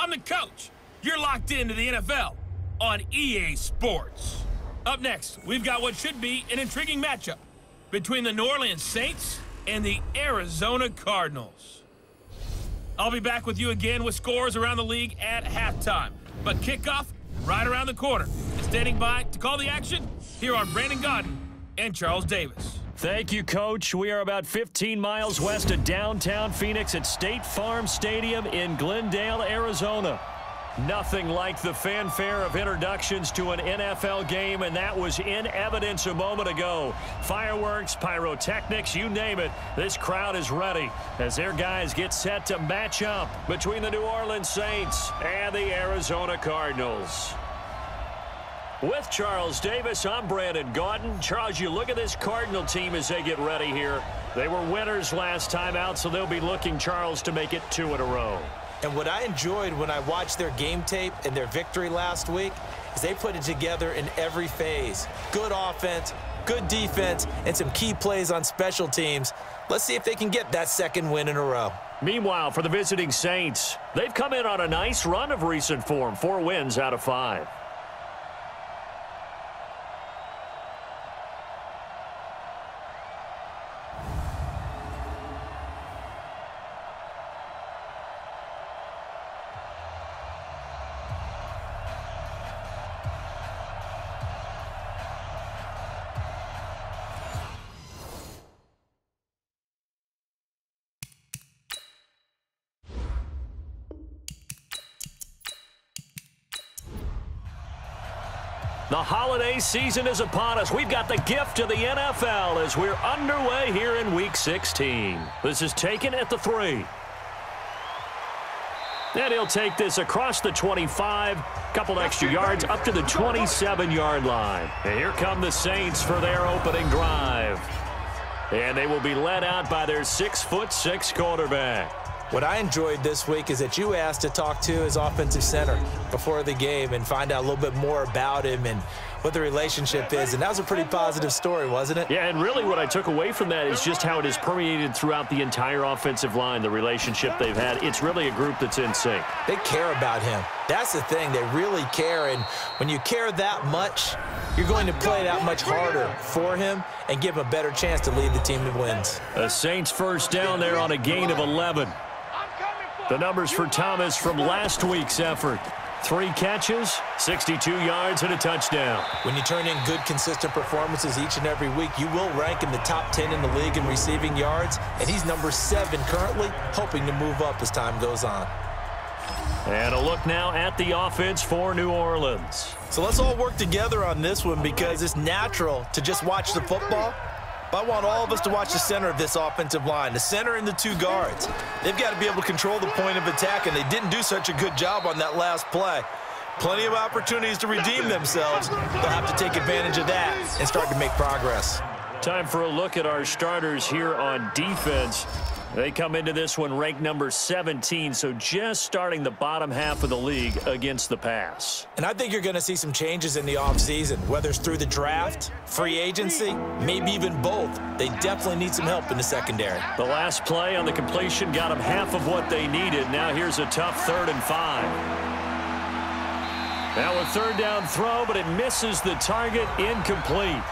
I'm the coach. You're locked into the NFL on EA Sports. Up next, we've got what should be an intriguing matchup between the New Orleans Saints and the Arizona Cardinals. I'll be back with you again with scores around the league at halftime. But kickoff right around the corner. Standing by to call the action, here are Brandon Godden and Charles Davis. Thank you, Coach. We are about 15 miles west of downtown Phoenix at State Farm Stadium in Glendale, Arizona. Nothing like the fanfare of introductions to an NFL game, and that was in evidence a moment ago. Fireworks, pyrotechnics, you name it. This crowd is ready as their guys get set to match up between the New Orleans Saints and the Arizona Cardinals. With Charles Davis, I'm Brandon Gaudin. Charles, you look at this Cardinal team as they get ready here. They were winners last time out, so they'll be looking, Charles, to make it 2 in a row. And what I enjoyed when I watched their game tape and their victory last week is they put it together in every phase. Good offense, good defense, and some key plays on special teams. Let's see if they can get that second win in a row. Meanwhile, for the visiting Saints, they've come in on a nice run of recent form, 4 wins out of 5. The holiday season is upon us. We've got the gift of the NFL as we're underway here in Week 16. This is taken at the 3. And he'll take this across the 25, couple extra yards up to the 27-yard line. And here come the Saints for their opening drive. And they will be led out by their 6'6" quarterback. What I enjoyed this week is that you asked to talk to his offensive center before the game and find out a little bit more about him and what the relationship is. And that was a pretty positive story, wasn't it? Yeah, and really what I took away from that is just how it has permeated throughout the entire offensive line, the relationship they've had. It's really a group that's in sync. They care about him. That's the thing. They really care. And when you care that much, you're going to play that much harder for him and give him a better chance to lead the team to wins. The Saints first down there on a gain of 11. The numbers for Thomas from last week's effort. 3 catches, 62 yards, and a touchdown. When you turn in good, consistent performances each and every week, you will rank in the top 10 in the league in receiving yards, and he's number 7 currently, hoping to move up as time goes on. And a look now at the offense for New Orleans. So let's all work together on this one because it's natural to just watch the football. But I want all of us to watch the center of this offensive line, the center and the 2 guards. They've got to be able to control the point of attack, and they didn't do such a good job on that last play. Plenty of opportunities to redeem themselves. They'll have to take advantage of that and start to make progress. Time for a look at our starters here on defense. They come into this one ranked number 17, so just starting the bottom half of the league against the pass. And I think you're going to see some changes in the offseason, whether it's through the draft, free agency, maybe even both. They definitely need some help in the secondary. The last play on the completion got them half of what they needed. Now here's a tough 3rd and 5. Now a 3rd down throw, but it misses the target, incomplete.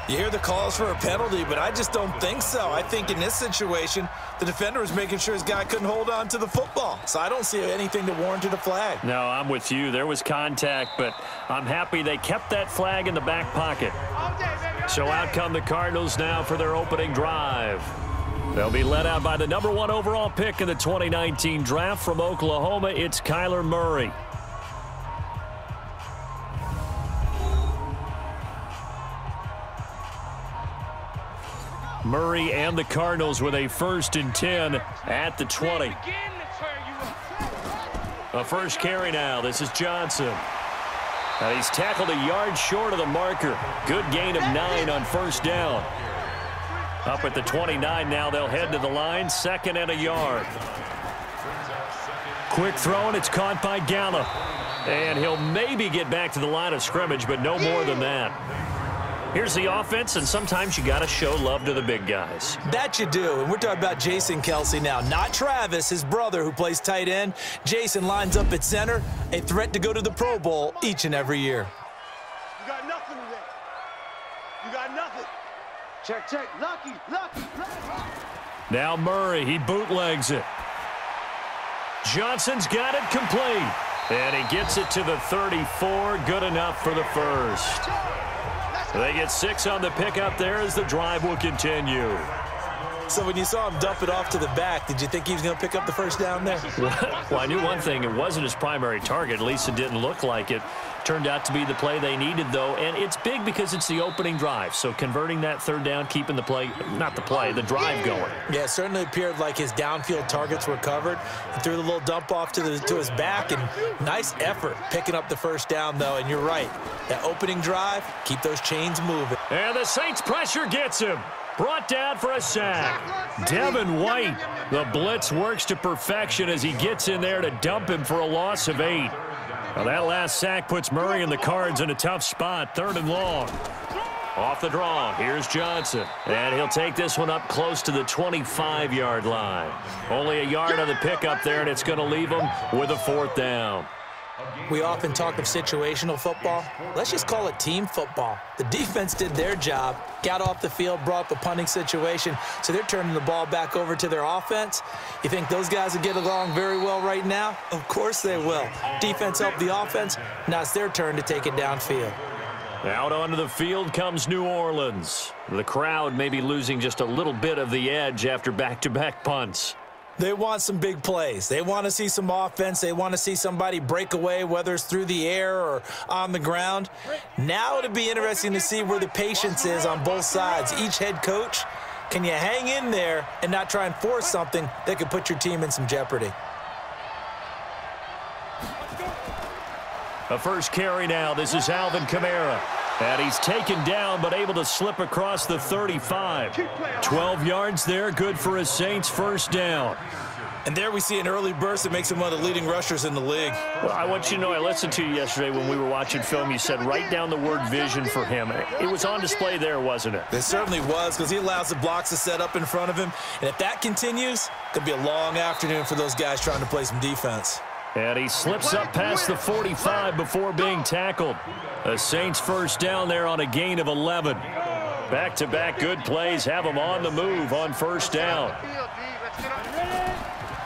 You hear the calls for a penalty, but I just don't think so. I think in this situation, the defender was making sure his guy couldn't hold on to the football. So I don't see anything that warranted a flag. No, I'm with you. There was contact, but I'm happy they kept that flag in the back pocket. So out come the Cardinals now for their opening drive. They'll be led out by the number 1 overall pick in the 2019 draft from Oklahoma. It's Kyler Murray. Murray and the Cardinals with a 1st and 10 at the 20. A first carry now. This is Johnson. And he's tackled a yard short of the marker. Good gain of 9 on 1st down. Up at the 29 now. They'll head to the line. 2nd and a yard. Quick throw, and it's caught by Gallup. And he'll maybe get back to the line of scrimmage, but no more than that. Here's the offense, and sometimes you got to show love to the big guys. That you do, and we're talking about Jason Kelsey now, not Travis, his brother who plays tight end. Jason lines up at center, a threat to go to the Pro Bowl each and every year. You got nothing today. You got nothing. Check, check. Lucky. Now Murray, he bootlegs it. Johnson's got it complete. And he gets it to the 34. Good enough for the first. They get 6 on the pickup there as the drive will continue. So when you saw him dump it off to the back, did you think he was going to pick up the first down there? Well, I knew one thing. It wasn't his primary target. At least it didn't look like it. Turned out to be the play they needed, though. And it's big because it's the opening drive. So converting that third down, keeping the play, not the play, the drive going. Yeah, it certainly appeared like his downfield targets were covered. He threw the little dump off to his back, and nice effort picking up the first down, though. And you're right. That opening drive, keep those chains moving. And the Saints pressure gets him. Brought down for a sack. Devin White, the blitz works to perfection as he gets in there to dump him for a loss of 8. Now that last sack puts Murray and the Cards in a tough spot, 3rd and long. Off the draw, here's Johnson. And he'll take this one up close to the 25-yard line. Only a yard on the pickup there, and it's going to leave him with a 4th down. We often talk of situational football. Let's just call it team football. The defense did their job, got off the field, brought up a punting situation, so they're turning the ball back over to their offense. You think those guys will get along very well right now? Of course they will. Defense helped the offense. Now it's their turn to take it downfield. Out onto the field comes New Orleans. The crowd may be losing just a little bit of the edge after back-to-back punts. They want some big plays. They want to see some offense. They want to see somebody break away, whether it's through the air or on the ground. Now it'll be interesting to see where the patience is on both sides. Each head coach, can you hang in there and not try and force something that could put your team in some jeopardy? A first carry now. This is Alvin Kamara. And he's taken down but able to slip across the 35. 12 yards there, good for a Saints first down. And there we see an early burst that makes him one of the leading rushers in the league. Well, I want you to know, I listened to you yesterday when we were watching film. You said write down the word vision for him. It was on display there, wasn't it? It certainly was, because he allows the blocks to set up in front of him. And if that continues, it could be a long afternoon for those guys trying to play some defense. And he slips up past the 45 before being tackled. The Saints first down there on a gain of 11. Back-to-back good plays have them on the move on first down.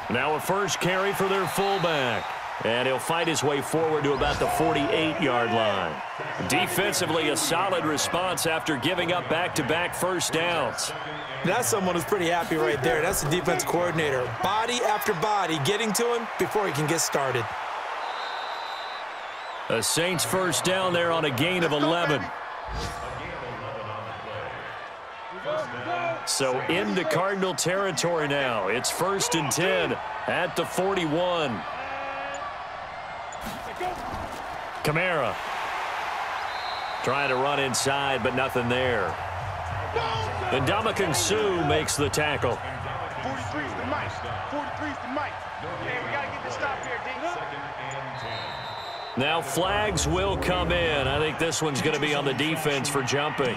Now a first carry for their fullback. And he'll fight his way forward to about the 48-yard line. Defensively, a solid response after giving up back-to-back first downs. That's someone who's pretty happy right there. That's the defense coordinator. Body after body getting to him before he can get started. The Saints first down there on a gain of 11. So into Cardinal territory now. It's 1st and 10 at the 41. Kamara trying to run inside, but nothing there. And Ndamukong Suh makes the tackle. 43's the mic. 43's the mic. Hey, we got to get this stop here, D. Now flags will come in. I think this one's going to be on the defense for jumping.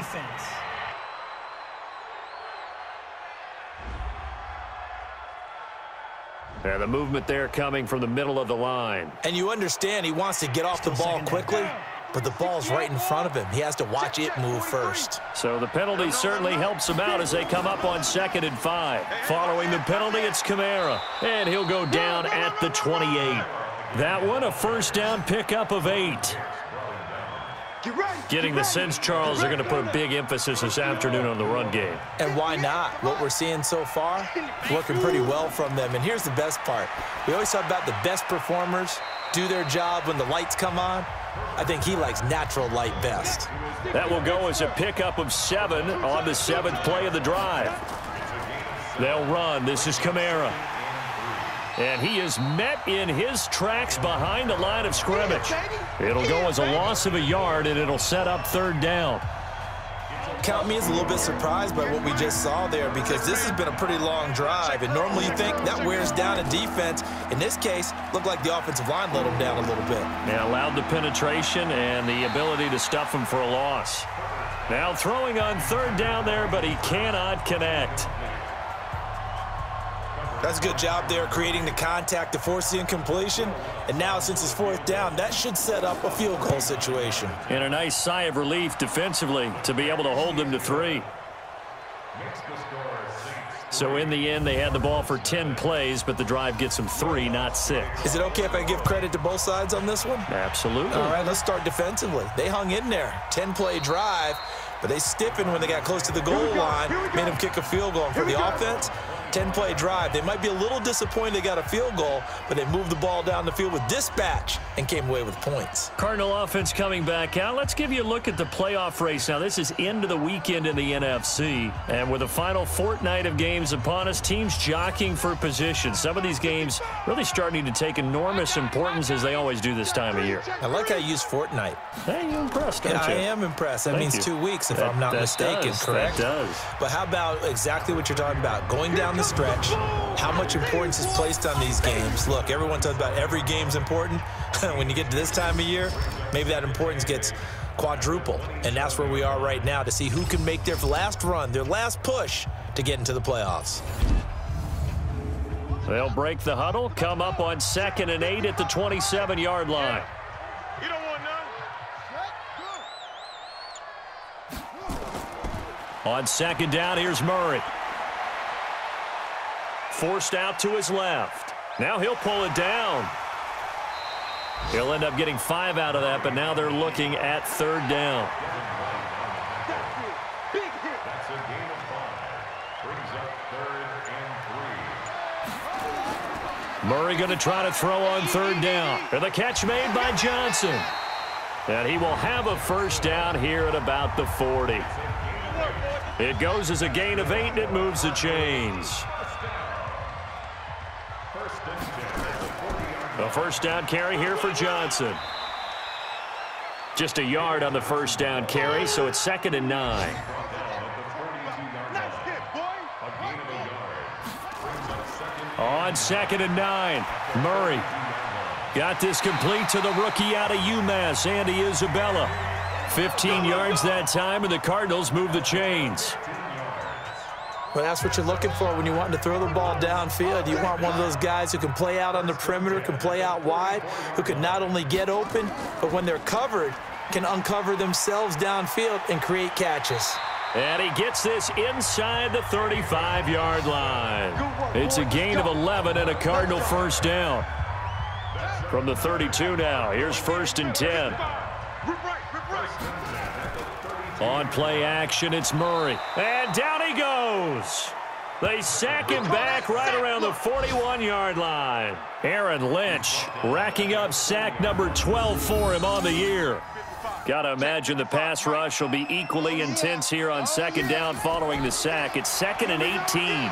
And the movement there coming from the middle of the line. And you understand he wants to get off the ball quickly, but the ball's right in front of him. He has to watch it move first. So the penalty certainly helps him out as they come up on 2nd and 5. Following the penalty, it's Kamara. And he'll go down at the 28. That one, a first down pickup of 8. Getting the sense, Charles, they're going to put a big emphasis this afternoon on the run game. And why not? What we're seeing so far, working pretty well from them. And here's the best part. We always talk about the best performers do their job when the lights come on. I think he likes natural light best. That will go as a pickup of 7 on the 7th play of the drive. They'll run. This is Kamara. And he is met in his tracks behind the line of scrimmage. It'll go as a loss of a yard, and it'll set up 3rd down. Count me as a little bit surprised by what we just saw there, because this has been a pretty long drive, and normally you think that wears down a defense. In this case, looked like the offensive line let them down a little bit. Yeah, allowed the penetration and the ability to stuff them for a loss. Now throwing on third down there, but he cannot connect. That's a good job there creating the contact to force the incompletion. And now since it's fourth down, that should set up a field goal situation. And a nice sigh of relief defensively to be able to hold them to 3. So in the end, they had the ball for 10 plays, but the drive gets them 3, not 6. Is it okay if I give credit to both sides on this one? Absolutely. All right, let's start defensively. They hung in there. 10-play drive, but they stiffened when they got close to the goal line, made them kick a field goal. And for the offense, 10-play drive. They might be a little disappointed they got a field goal, but they moved the ball down the field with dispatch and came away with points. Cardinal offense coming back out. Let's give you a look at the playoff race. Now, this is end of the weekend in the NFC, and with the final fortnight of games upon us, teams jockeying for position. Some of these games really starting to take enormous importance as they always do this time of year. I like how you use fortnight. Hey, you're impressed, aren't you? I am impressed. That means 2 weeks, if I'm not mistaken, correct? That does. But how about exactly what you're talking about? Going down the stretch, how much importance is placed on these games. Look, everyone talks about every game's important. When you get to this time of year, maybe that importance gets quadruple. And that's where we are right now to see who can make their last run, their last push to get into the playoffs. They'll break the huddle, come up on 2nd and 8 at the 27-yard line. You don't want none. On 2nd down, here's Murray. Forced out to his left. Now he'll pull it down. He'll end up getting 5 out of that, but now they're looking at 3rd down. That's a gain of 5. Brings up 3rd and 3. Murray going to try to throw on 3rd down. And the catch made by Johnson. And he will have a 1st down here at about the 40. It goes as a gain of 8, and it moves the chains. A 1st down carry here for Johnson. Just a yard on the 1st down carry, so it's 2nd and 9. On 2nd and 9, Murray got this complete to the rookie out of UMass, Andy Isabella. 15 yards that time, and the Cardinals move the chains. Well, that's what you're looking for when you're wanting to throw the ball downfield. You want one of those guys who can play out on the perimeter, can play out wide, who can not only get open, but when they're covered, can uncover themselves downfield and create catches. And he gets this inside the 35-yard line. It's a gain of 11 and a Cardinal 1st down. From the 32 now, here's 1st and 10. On play action, it's Murray. And down he goes. They sack him back right around the 41-yard line. Aaron Lynch racking up sack number 12 for him on the year. Got to imagine the pass rush will be equally intense here on 2nd down following the sack. It's 2nd and 18.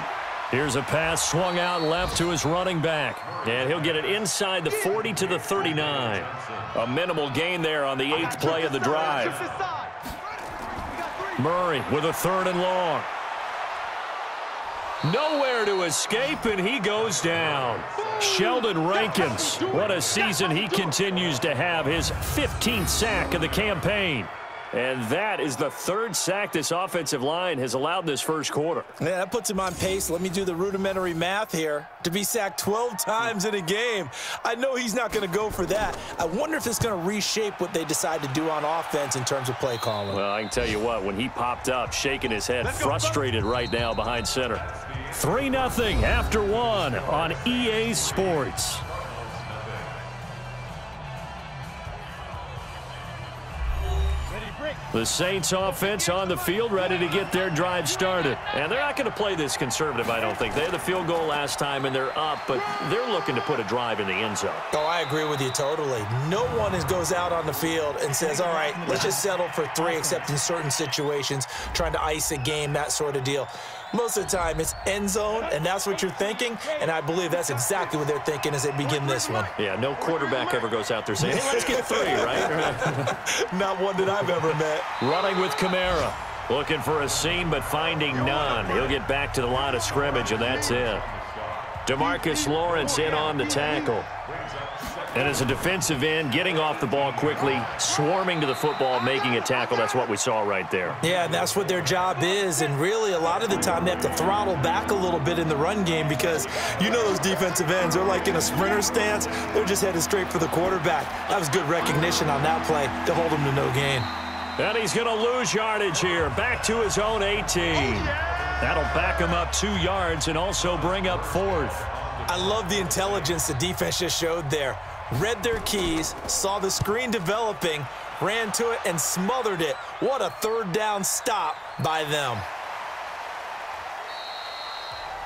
Here's a pass swung out left to his running back. And he'll get it inside the 40 to the 39. A minimal gain there on the 8th play of the drive. Murray with a 3rd and long. Nowhere to escape, and he goes down. Sheldon Rankins, what a season he continues to have, his 15th sack of the campaign. And that is the 3rd sack this offensive line has allowed this 1st quarter. Yeah, that puts him on pace. Let me do the rudimentary math here. To be sacked 12 times in a game, I know he's not going to go for that. I wonder if it's going to reshape what they decide to do on offense in terms of play calling. Well, I can tell you what, when he popped up, shaking his head, frustrated right now behind center. 3-0 after 1 on EA Sports. The Saints offense on the field, ready to get their drive started. And they're not going to play this conservative, I don't think. They had the field goal last time, and they're up, but they're looking to put a drive in the end zone. Oh, I agree with you totally. No one goes out on the field and says, all right, let's just settle for 3, except in certain situations, trying to ice a game, that sort of deal. Most of the time, it's end zone, and that's what you're thinking, and I believe that's exactly what they're thinking as they begin this one. Yeah, no quarterback ever goes out there saying, hey, let's get 3, right? Not one that I've ever met. Running with Kamara. Looking for a seam, but finding none. He'll get back to the line of scrimmage, and that's it. DeMarcus Lawrence in on the tackle. And as a defensive end, getting off the ball quickly, swarming to the football, making a tackle, that's what we saw right there. Yeah, and that's what their job is. And really, a lot of the time, they have to throttle back a little bit in the run game because you know those defensive ends, they're like in a sprinter stance. They're just headed straight for the quarterback. That was good recognition on that play to hold him to no gain. And he's going to lose yardage here, back to his own 18. That'll back him up 2 yards and also bring up 4th. I love the intelligence the defense just showed there. Read their keys, saw the screen developing, ran to it, and smothered it. What a third down stop by them.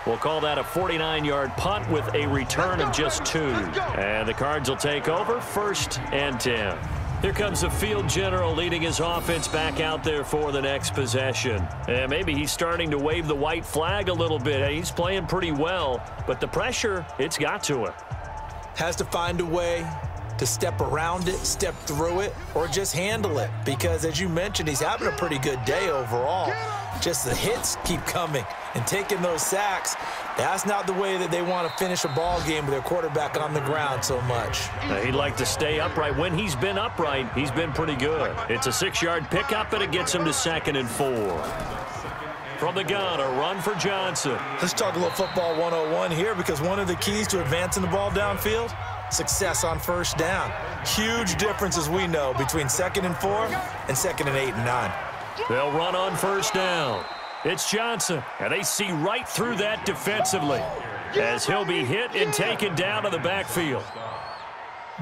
We'll call that a 49-yard punt with a return of just 2. And the Cards will take over, 1st and 10. Here comes the field general leading his offense back out there for the next possession. And maybe he's starting to wave the white flag a little bit. He's playing pretty well, but the pressure, it's got to him. Has to find a way to step around it, step through it, or just handle it. Because, as you mentioned, he's having a pretty good day overall. Just the hits keep coming and taking those sacks. That's not the way that they want to finish a ball game with their quarterback on the ground so much. He'd like to stay upright. When he's been upright, he's been pretty good. It's a 6-yard pickup, and it gets him to 2nd and 4. From the gun, a run for Johnson. Let's talk a little football 101 here because one of the keys to advancing the ball downfield, success on 1st down. Huge difference, as we know, between 2nd and 4 and 2nd and 8 and 9. They'll run on 1st down. It's Johnson, and they see right through that defensively as he'll be hit and taken down to the backfield.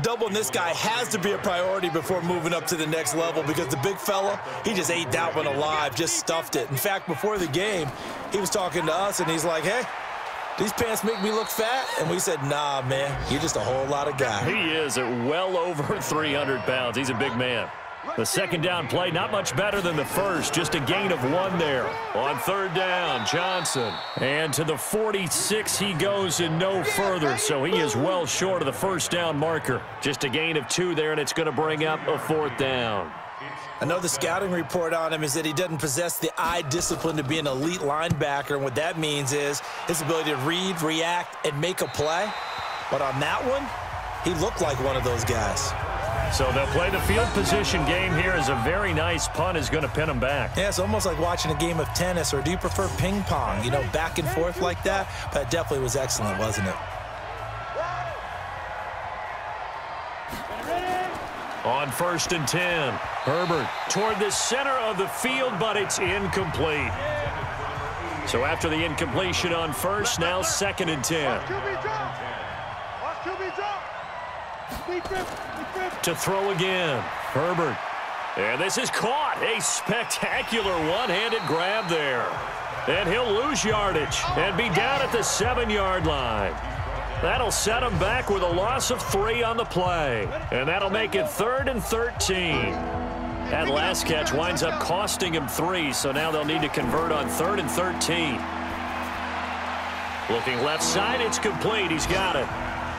Doubling this guy has to be a priority before moving up to the next level because the big fella, he just ate that one alive, just stuffed it. In fact, before the game, he was talking to us, and he's like, hey, these pants make me look fat? And we said, nah, man, you're just a whole lot of guy. He is at well over 300 pounds. He's a big man. The 2nd down play, not much better than the 1st, just a gain of 1 there. On 3rd down, Johnson. And to the 46 he goes and no further, so he is well short of the 1st down marker. Just a gain of 2 there, and it's going to bring up a 4th down. I know the scouting report on him is that he doesn't possess the eye discipline to be an elite linebacker, and what that means is his ability to read, react, and make a play. But on that one, he looked like one of those guys. So they'll play the field position game here as a very nice punt is going to pin them back. Yeah, it's almost like watching a game of tennis, or do you prefer ping pong? You know, back and forth like that? But it definitely was excellent, wasn't it? On 1st and 10, Herbert toward the center of the field, but it's incomplete. So after the incompletion on 1st, now 2nd and 10. To throw again, Herbert. And this is caught. A spectacular one-handed grab there. And he'll lose yardage and be down at the 7-yard line. That'll set him back with a loss of 3 on the play. And that'll make it 3rd and 13. That last catch winds up costing him 3, so now they'll need to convert on 3rd and 13. Looking left side, it's complete. He's got it.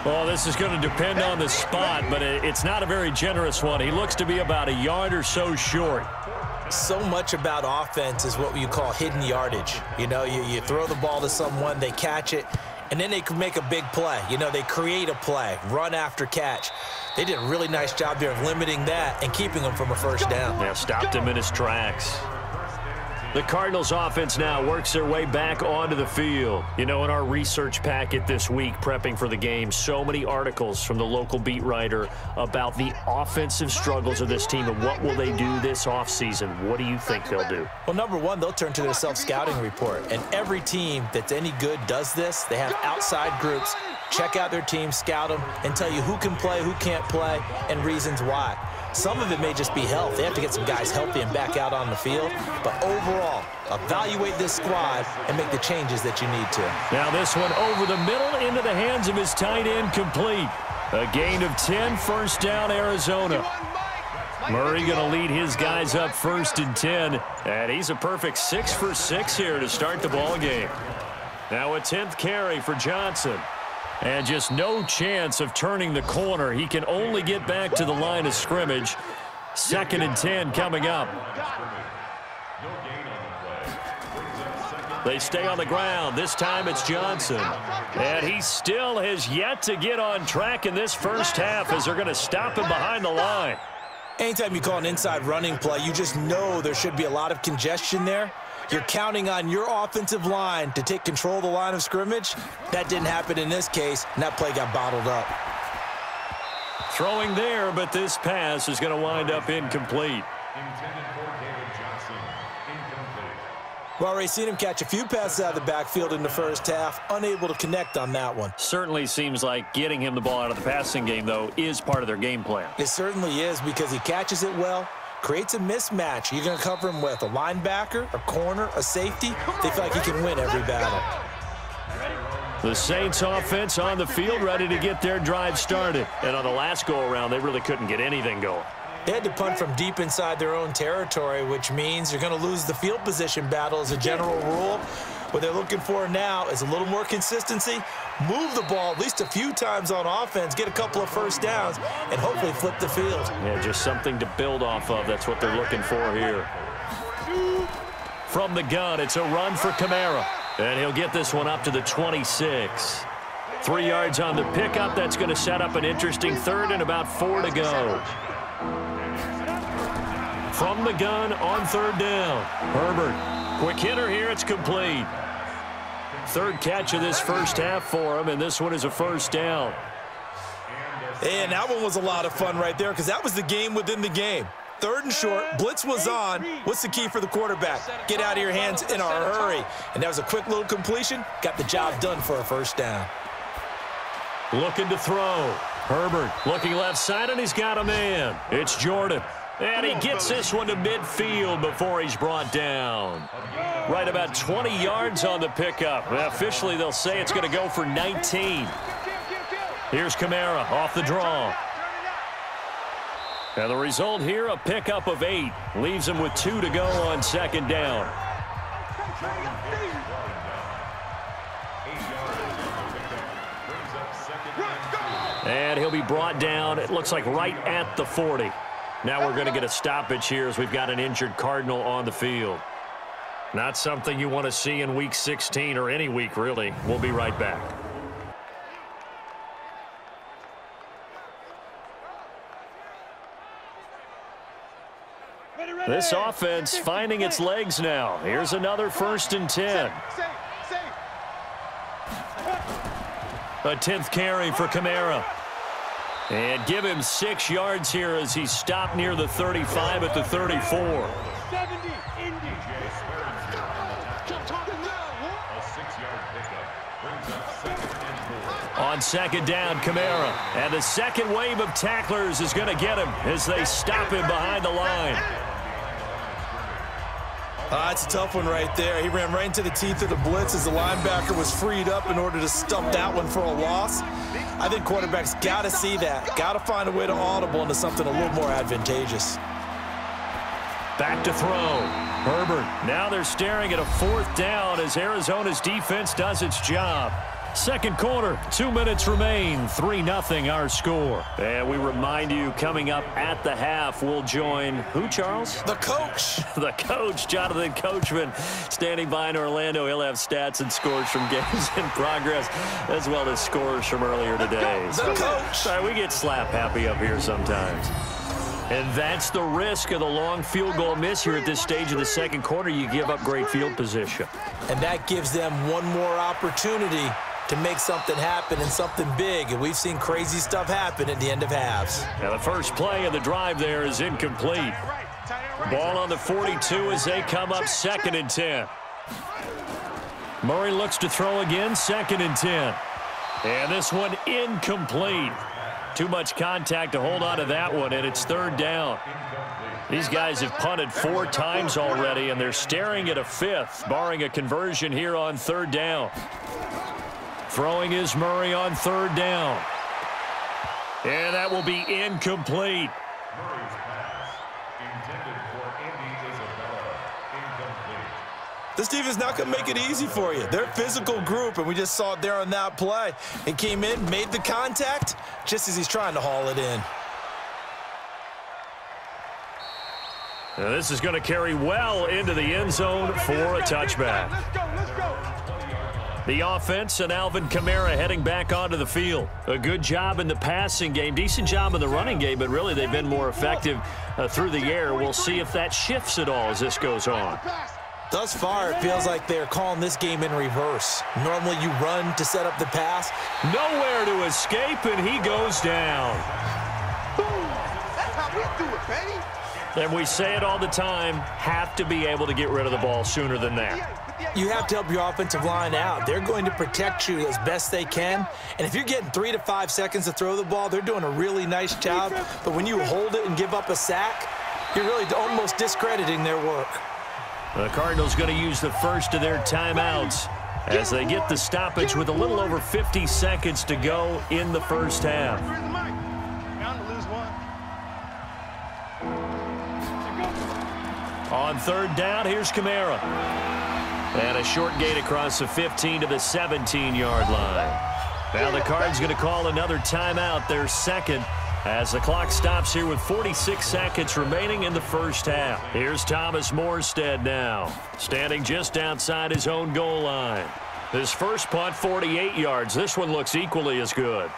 Well, this is going to depend on the spot, but it's not a very generous one. He looks to be about a yard or so short. So much about offense is what you call hidden yardage. You know, you throw the ball to someone, they catch it, and then they can make a big play. You know, they create a play, run after catch. They did a really nice job there of limiting that and keeping him from a 1st down. Yeah, stopped him in his tracks. The Cardinals offense now works their way back onto the field. You know, in our research packet this week, prepping for the game, so many articles from the local beat writer about the offensive struggles of this team and what will they do this offseason. What do you think they'll do? Well, number one, they'll turn to their self-scouting report. And every team that's any good does this. They have outside groups, check out their team, scout them, and tell you who can play, who can't play, and reasons why. Some of it may just be health. They have to get some guys healthy and back out on the field. But overall, evaluate this squad and make the changes that you need to. Now this one over the middle into the hands of his tight end, complete. A gain of 10, 1st down, Arizona. Murray going to lead his guys up 1st and 10. And he's a perfect 6 for 6 here to start the ball game. Now a 10th carry for Johnson. And just no chance of turning the corner. He can only get back to the line of scrimmage. 2nd and 10 coming up. They stay on the ground. This time it's Johnson. And he still has yet to get on track in this first half as they're going to stop him behind the line. Anytime you call an inside running play, you just know there should be a lot of congestion there. You're counting on your offensive line to take control of the line of scrimmage. That didn't happen in this case, and that play got bottled up. Throwing there, but this pass is going to wind up incomplete. Intended for David Johnson. Incomplete. We've already seen him catch a few passes out of the backfield in the first half, unable to connect on that one. Certainly seems like getting him the ball out of the passing game, though, is part of their game plan. It certainly is because he catches it well, creates a mismatch. You're going to cover him with a linebacker, a corner, a safety. They feel like he can win every battle. The Saints offense on the field ready to get their drive started. And on the last go-around, they really couldn't get anything going. They had to punt from deep inside their own territory, which means you're going to lose the field position battle as a general rule. What they're looking for now is a little more consistency, move the ball at least a few times on offense, get a couple of first downs, and hopefully flip the field. Yeah, just something to build off of. That's what they're looking for here. From the gun, it's a run for Kamara. And he'll get this one up to the 26. 3 yards on the pickup. That's going to set up an interesting third and about 4 to go. From the gun on third down. Herbert, quick hitter here. It's complete. Third catch of this first half for him, and this one is a first down. And that one was a lot of fun right there because that was the game within the game. Third and short, blitz was on. What's the key for the quarterback? Get out of your hands in a hurry. And that was a quick little completion. Got the job done for a first down. Looking to throw. Herbert looking left side, and he's got a man. It's Jordan. And he gets this one to midfield before he's brought down. Right about 20 yards on the pickup. Officially, they'll say it's going to go for 19. Here's Kamara off the draw. And the result here, a pickup of 8. Leaves him with 2 to go on second down. And he'll be brought down, it looks like right at the 40. Now we're going to get a stoppage here as we've got an injured Cardinal on the field. Not something you want to see in Week 16 or any week, really. We'll be right back. This offense finding its legs now. Here's another 1st and 10. A 10th carry for Kamara. And give him 6 yards here as he's stopped near the 35 at the 34. On second down, Kamara. And the second wave of tacklers is going to get him as they stop him behind the line. It's a tough one right there. He ran right into the teeth of the blitz as the linebacker was freed up in order to stump that one for a loss. I think quarterbacks got to see that. Got to find a way to audible into something a little more advantageous. Back to throw. Herbert. Now they're staring at a 4th down as Arizona's defense does its job. Second quarter, 2 minutes remain, 3-0 our score. And we remind you, coming up at the half, we'll join who, Charles? The coach. The coach, Jonathan Coachman, standing by in Orlando. He'll have stats and scores from games in progress, as well as scores from earlier today. The coach. Sorry, we get slap happy up here sometimes. And that's the risk of the long field goal miss here at this stage of the second quarter. You give up great field position. And that gives them one more opportunity to make something happen and something big. And we've seen crazy stuff happen at the end of halves. Now the first play of the drive there is incomplete. Ball on the 42 as they come up 2nd and 10. Murray looks to throw again, 2nd and 10. And this one incomplete. Too much contact to hold on to that one, and it's 3rd down. These guys have punted 4 times already, and they're staring at a 5th, barring a conversion here on 3rd down. Throwing is Murray on 3rd down. And that will be incomplete. Murray's pass, intended for Andy Isabella, incomplete. This team is not going to make it easy for you. They're a physical group, and we just saw it there on that play. He came in, made the contact, just as he's trying to haul it in. Now this is going to carry well into the end zone for a touchback. Let's go. The offense and Alvin Kamara heading back onto the field. A good job in the passing game, decent job in the running game, but really they've been more effective through the air. We'll see if that shifts at all as this goes on. Thus far, it feels like they're calling this game in reverse. Normally you run to set up the pass. Nowhere to escape, and he goes down. Boom! That's how we do it, baby. And we say it all the time, have to be able to get rid of the ball sooner than that. You have to help your offensive line out. They're going to protect you as best they can. And if you're getting 3 to 5 seconds to throw the ball, they're doing a really nice job. But when you hold it and give up a sack, you're really almost discrediting their work. The Cardinals going to use the first of their timeouts as they get the stoppage with a little over 50 seconds to go in the first half. On third down, here's Kamara. And a short gain across the 15 to the 17-yard line. Now the Cards going to call another timeout, their second, as the clock stops here with 46 seconds remaining in the first half. Here's Thomas Morstead now, standing just outside his own goal line. His first punt, 48 yards. This one looks equally as good.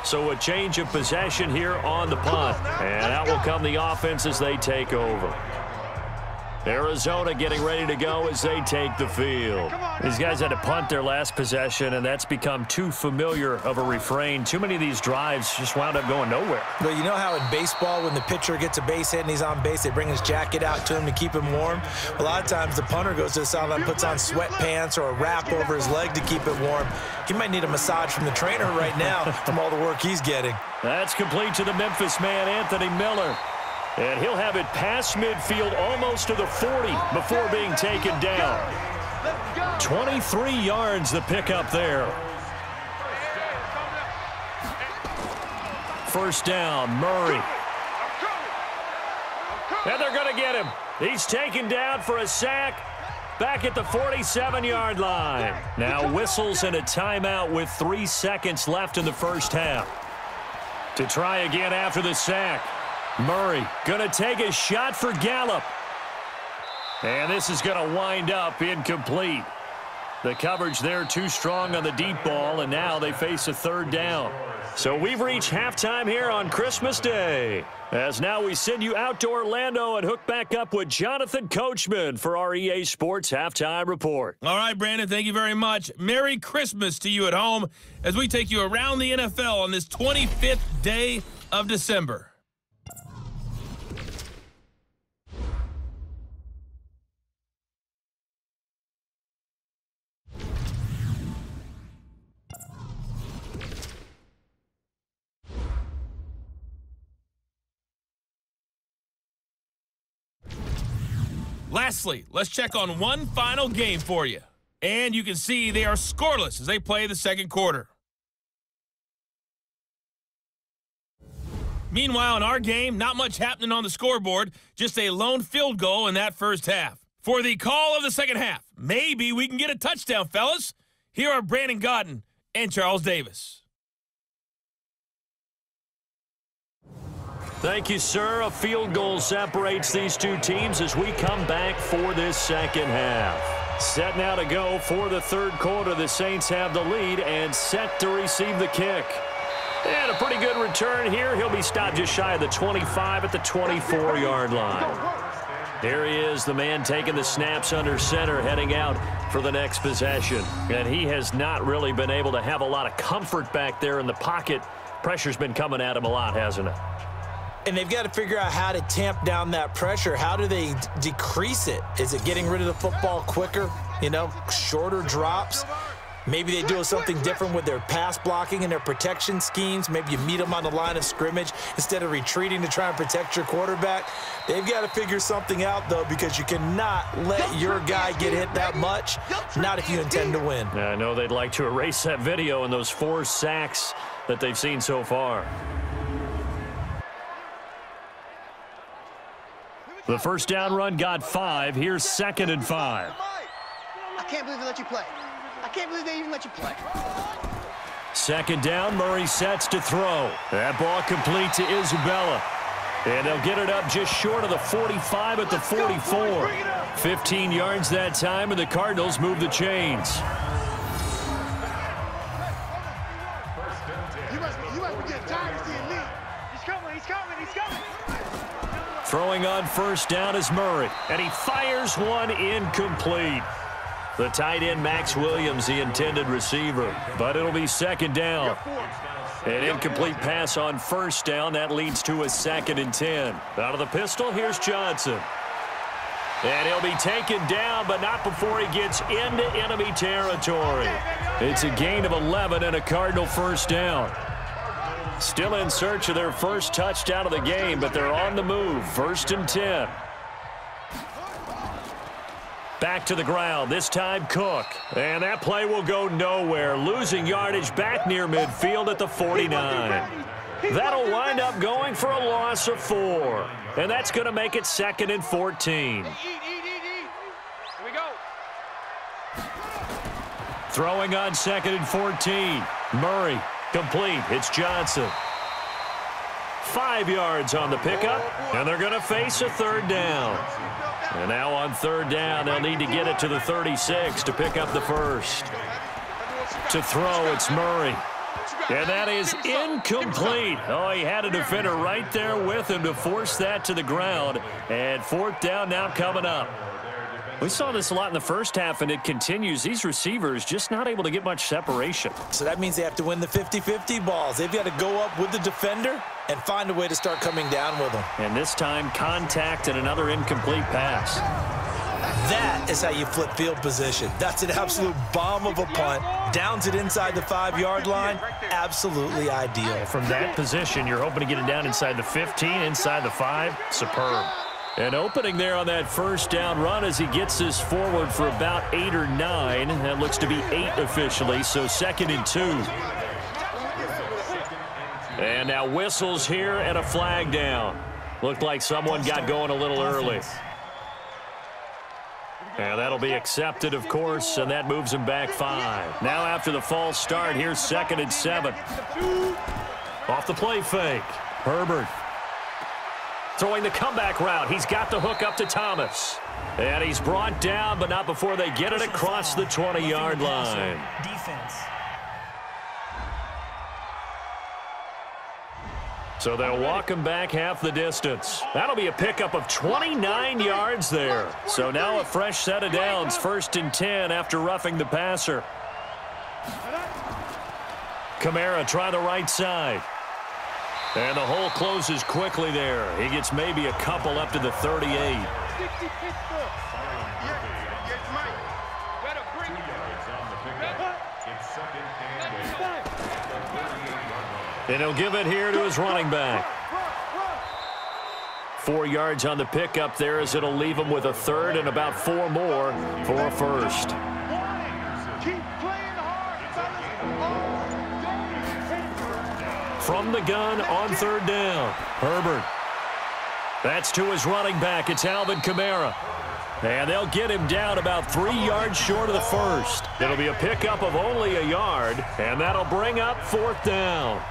So a change of possession here on the punt. And out will come the offense as they take over. Arizona getting ready to go as they take the field. These guys had to punt their last possession, and that's become too familiar of a refrain. Too many of these drives just wound up going nowhere. But you know how in baseball, when the pitcher gets a base hit and he's on base, they bring his jacket out to him to keep him warm? A lot of times the punter goes to the sideline, puts on sweatpants or a wrap over his leg to keep it warm. He might need a massage from the trainer right now from all the work he's getting. That's complete to the Memphis man, Anthony Miller. And he'll have it past midfield almost to the 40 before being taken down. 23 yards the pickup there. First down, Murray. And they're going to get him. He's taken down for a sack back at the 47-yard line. Now whistles and a timeout with 3 seconds left in the first half. To try again after the sack. Murray going to take a shot for Gallup. And this is going to wind up incomplete. The coverage there too strong on the deep ball, and now they face a third down. So we've reached halftime here on Christmas Day. As now we send you out to Orlando and hook back up with Jonathan Coachman for our EA Sports Halftime Report. All right, Brandon, thank you very much. Merry Christmas to you at home as we take you around the NFL on this 25th day of December. Lastly, let's check on one final game for you. And you can see they are scoreless as they play the second quarter. Meanwhile, in our game, not much happening on the scoreboard, just a lone field goal in that first half. For the call of the second half, maybe we can get a touchdown, fellas. Here are Brandon Godden and Charles Davis. Thank you, sir. A field goal separates these two teams as we come back for this second half. Set now to go for the third quarter. The Saints have the lead and set to receive the kick. And a pretty good return here. He'll be stopped just shy of the 25 at the 24-yard line. There he is, the man taking the snaps under center, heading out for the next possession. And he has not really been able to have a lot of comfort back there in the pocket. Pressure's been coming at him a lot, hasn't it? And they've got to figure out how to tamp down that pressure. How do they decrease it? Is it getting rid of the football quicker? You know, shorter drops? Maybe they do something different with their pass blocking and their protection schemes. Maybe you meet them on the line of scrimmage instead of retreating to try and protect your quarterback. They've got to figure something out, though, because you cannot let your guy get hit that much, not if you intend to win. I know they'd like to erase that video and those 4 sacks that they've seen so far. The first down run got 5. Here's 2nd and 5. I can't believe they let you play. I can't believe they even let you play. 2nd down, Murray sets to throw. That ball complete to Isabella. And they'll get it up just short of the 45 at the 44. 15 yards that time, and the Cardinals move the chains. You must be getting tired of seeing me. He's coming. Throwing on first down is Murray, and he fires one incomplete. The tight end, Max Williams, the intended receiver, but it'll be second down. An incomplete pass on first down. That leads to a 2nd and 10. Out of the pistol, here's Johnson. And he'll be taken down, but not before he gets into enemy territory. It's a gain of 11 and a Cardinal first down. Still in search of their first touchdown of the game, but they're on the move. 1st and 10. Back to the ground, this time Cook. And that play will go nowhere, losing yardage back near midfield at the 49. That'll wind up going for a loss of 4. And that's going to make it 2nd and 14. Here we go. Throwing on 2nd and 14. Murray, complete. It's Johnson. 5 yards on the pickup, and they're going to face a 3rd down. And now on 3rd down, they'll need to get it to the 36 to pick up the first. To throw, it's Murray. And that is incomplete. Oh, he had a defender right there with him to force that to the ground. And 4th down now coming up. We saw this a lot in the first half, and it continues. These receivers just not able to get much separation. So that means they have to win the 50-50 balls. They've got to go up with the defender and find a way to start coming down with them. And this time, contact and another incomplete pass. That is how you flip field position. That's an absolute bomb of a punt. Downs it inside the 5-yard line. Absolutely ideal. From that position, you're hoping to get it down inside the 15, inside the 5. Superb. An opening there on that first down run as he gets this forward for about 8 or 9. That looks to be 8 officially, so 2nd and 2. And now whistles here and a flag down. Looked like someone got going a little early. And that'll be accepted, of course, and that moves him back 5. Now after the false start, here's 2nd and 7. Off the play fake. Herbert. Throwing the comeback route. He's got the hook up to Thomas. And he's brought down, but not before they get it across the 20-yard line. Defense. So they'll walk him back half the distance. That'll be a pickup of 29 yards there. So now a fresh set of downs, 1st and 10 after roughing the passer. Kamara try the right side. And the hole closes quickly there. He gets maybe a couple up to the 38. And he'll give it here to his running back. 4 yards on the pickup there as it'll leave him with a 3rd and about 4 more for a 1st. From the gun on 3rd down, Herbert. That's to his running back. It's Alvin Kamara. And they'll get him down about 3 yards short of the 1st. It'll be a pickup of only a yard, and that'll bring up 4th down.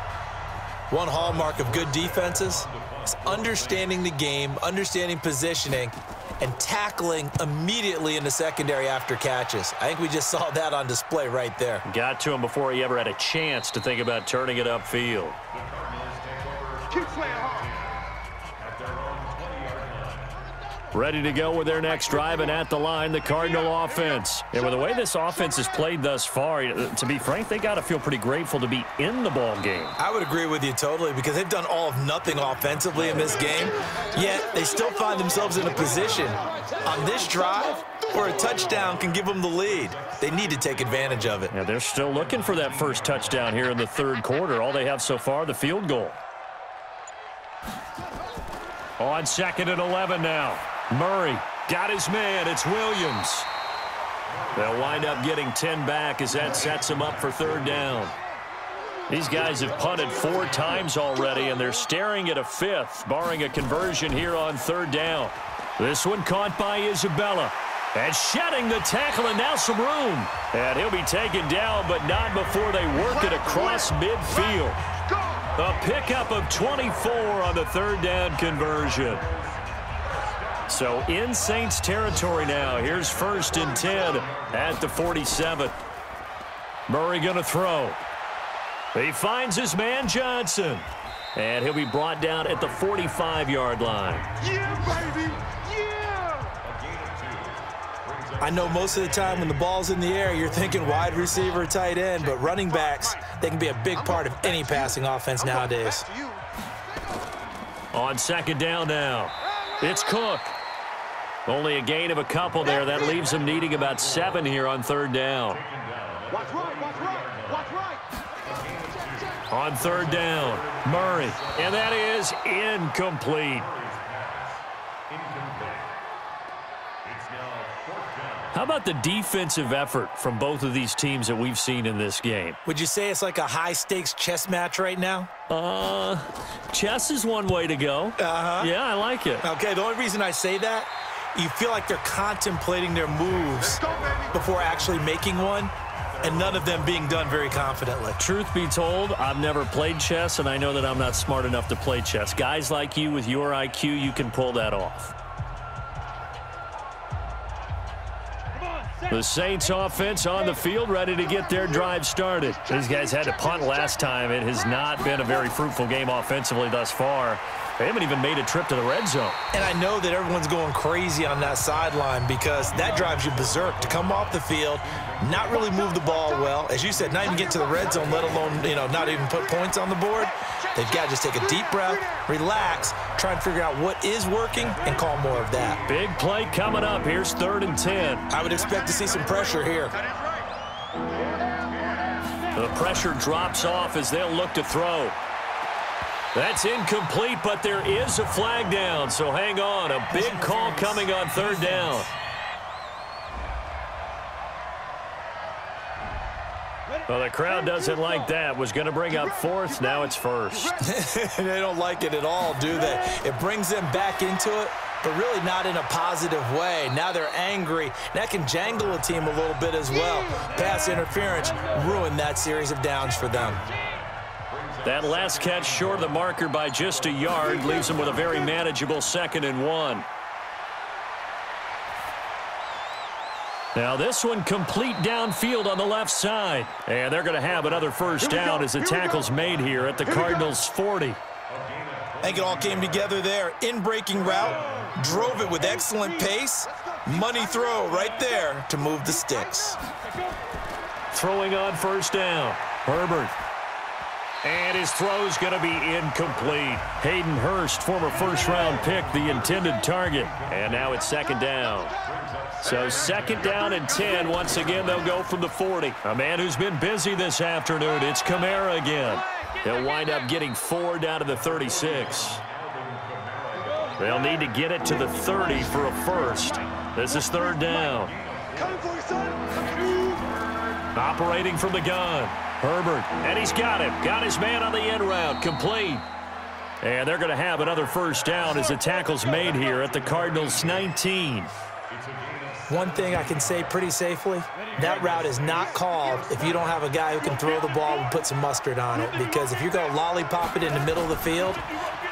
One hallmark of good defenses is understanding the game, understanding positioning, and tackling immediately in the secondary after catches. I think we just saw that on display right there. Got to him before he ever had a chance to think about turning it upfield. Keep playing hard. Ready to go with their next drive, and at the line, the Cardinal offense. And with the way this offense has played thus far, to be frank, they got to feel pretty grateful to be in the ball game. I would agree with you totally because they've done all of nothing offensively in this game, yet they still find themselves in a position on this drive where a touchdown can give them the lead. They need to take advantage of it. Yeah, they're still looking for that first touchdown here in the 3rd quarter. All they have so far, the field goal. On 2nd and 11 now. Murray got his man. It's Williams. They'll wind up getting 10 back as that sets them up for 3rd down. These guys have punted 4 times already, and they're staring at a 5th, barring a conversion here on 3rd down. This one caught by Isabella. And shedding the tackle, and now some room. And he'll be taken down, but not before they work it across midfield. A pickup of 24 on the third down conversion. So in Saints territory now. Here's 1st and 10 at the 47. Murray going to throw. He finds his man Johnson. And he'll be brought down at the 45-yard line. Yeah, baby! Yeah! I know most of the time when the ball's in the air, you're thinking wide receiver, tight end, but running backs, they can be a big part of any passing offense nowadays. On 2nd down now, it's Cook. Only a gain of a couple there. That leaves him needing about 7 here on 3rd down. Watch right, watch right, watch right! On 3rd down, Murray, and that is incomplete. How about the defensive effort from both of these teams that we've seen in this game? Would you say it's like a high-stakes chess match right now? Chess is one way to go. Yeah, I like it. Okay, the only reason I say that, you feel like they're contemplating their moves before actually making one, and none of them being done very confidently. Truth be told, I've never played chess, and I know that I'm not smart enough to play chess. Guys like you with your IQ, you can pull that off. The Saints offense on the field, ready to get their drive started. These guys had to punt last time. It has not been a very fruitful game offensively thus far. They haven't even made a trip to the red zone. And I know that everyone's going crazy on that sideline because that drives you berserk to come off the field, not really move the ball well. As you said, not even get to the red zone, let alone, not even put points on the board. They've got to just take a deep breath, relax, try and figure out what is working, and call more of that. Big play coming up. Here's 3rd and 10. I would expect to see some pressure here. The pressure drops off as they'll look to throw. That's incomplete, but there is a flag down, so hang on. A big call coming on 3rd down. Well, the crowd doesn't like that. Was going to bring up 4th. Now it's 1st. They don't like it at all, do they? It brings them back into it, but really not in a positive way. Now they're angry. That can jangle a team a little bit as well. Pass interference ruined that series of downs for them. That last catch short of the marker by just a yard leaves them with a very manageable 2nd and 1. Now this one complete downfield on the left side. And they're going to have another 1st down as the tackle's made here at the Cardinals' 40. I think it all came together there. In-breaking route, drove it with excellent pace. Money throw right there to move the sticks. Throwing on 1st down, Herbert. And his throw's going to be incomplete. Hayden Hurst, former 1st-round pick, the intended target. And now it's 2nd down. So 2nd down and 10. Once again, they'll go from the 40. A man who's been busy this afternoon. It's Kamara again. He'll wind up getting 4 down to the 36. They'll need to get it to the 30 for a 1st. This is 3rd down. Operating from the gun. Herbert, and he's got him. Got his man on the end route, complete. And they're going to have another 1st down as the tackle's made here at the Cardinals' 19. One thing I can say pretty safely, that route is not called if you don't have a guy who can throw the ball and put some mustard on it. Because if you're going to lollipop it in the middle of the field,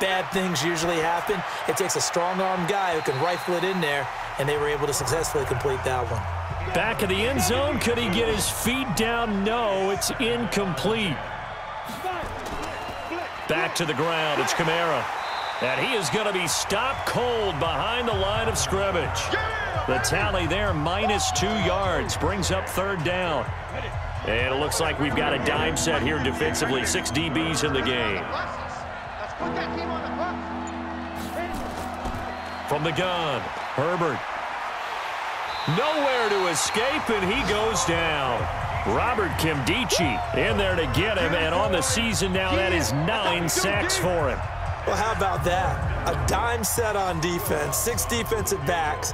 bad things usually happen. It takes a strong-arm guy who can rifle it in there, and they were able to successfully complete that one. Back of the end zone. Could he get his feet down? No, it's incomplete. Back to the ground. It's Kamara. And he is going to be stopped cold behind the line of scrimmage. The tally there, -2 yards. Brings up 3rd down. And it looks like we've got a dime set here defensively. 6 DBs in the game. From the gun, Herbert. Nowhere to escape, and he goes down. Robert Kimdichie in there to get him, and on the season now, that is 9 sacks for him. Well, how about that? A dime set on defense, 6 defensive backs.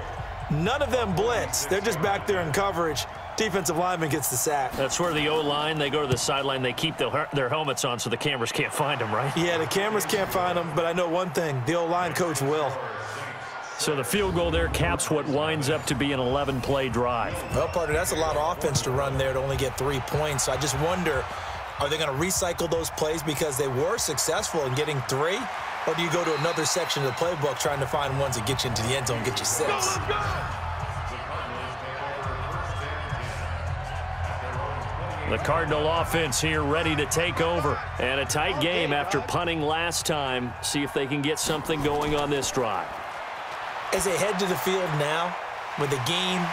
None of them blitz. They're just back there in coverage. Defensive lineman gets the sack. That's where the O-line, they go to the sideline, they keep their helmets on so the cameras can't find them, right? Yeah, the cameras can't find them, but I know one thing. The O-line coach will. So the field goal there caps what winds up to be an 11-play drive. Well, partner, that's a lot of offense to run there to only get 3 points. So I just wonder, Are they going to recycle those plays because they were successful in getting 3? Or do you go to another section of the playbook trying to find ones that get you into the end zone and get you 6? The Cardinal offense here ready to take over. And a tight game after punting last time. See if they can get something going on this drive. As they head to the field now, with the game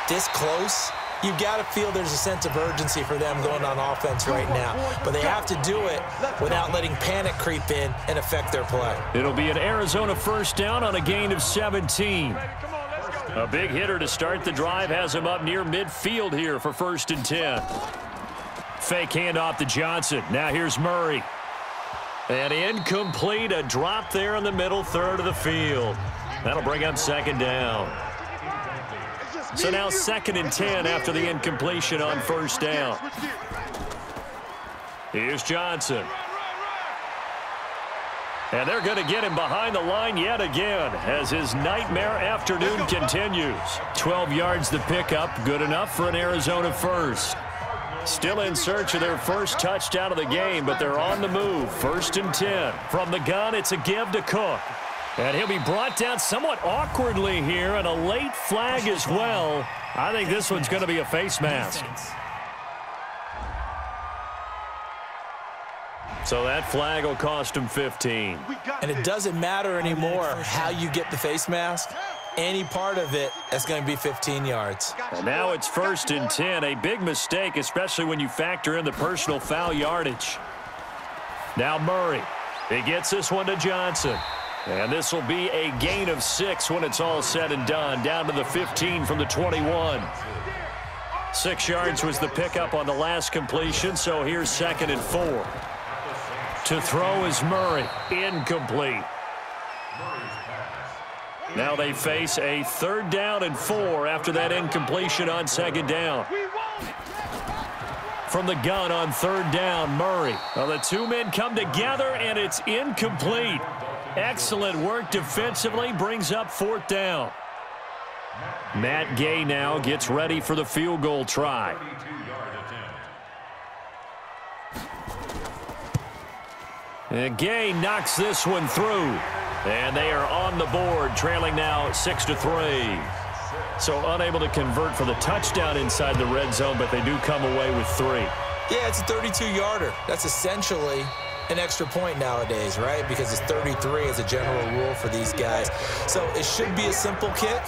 this close, you've got to feel there's a sense of urgency for them going on offense right now. But they have to do it without letting panic creep in and affect their play. It'll be an Arizona first down on a gain of 17. A big hitter to start the drive has him up near midfield here for 1st and 10. Fake handoff to Johnson. Now here's Murray. And incomplete, a drop there in the middle third of the field. That'll bring up 2nd down. So now 2nd and 10 after the incompletion on 1st down. Here's Johnson. And they're going to get him behind the line yet again as his nightmare afternoon continues. 12 yards the pickup, good enough for an Arizona first. Still in search of their first touchdown of the game, but they're on the move. 1st and 10. From the gun, it's a give to Cook. And he'll be brought down somewhat awkwardly here, and a late flag as well. I think this one's going to be a face mask. So that flag will cost him 15. And it doesn't matter anymore how you get the face mask. Any part of it, that's going to be 15 yards. And now it's 1st and 10. A big mistake, especially when you factor in the personal foul yardage. Now Murray. He gets this one to Johnson. And this will be a gain of 6 when it's all said and done. Down to the 15 from the 21. 6 yards was the pickup on the last completion, so here's 2nd and 4. To throw is Murray. Incomplete. Now they face a 3rd down and 4 after that incompletion on 2nd down. From the gun on 3rd down, Murray. Well, the two men come together, and it's incomplete. Excellent work defensively, brings up 4th down. Matt Gay now gets ready for the field goal try. And Gay knocks this one through. And they are on the board, trailing now 6-3. So unable to convert for the touchdown inside the red zone, but they do come away with 3. Yeah, it's a 32-yarder. That's essentially an extra point nowadays, right? Because it's 33 as a general rule for these guys. So it should be a simple kick.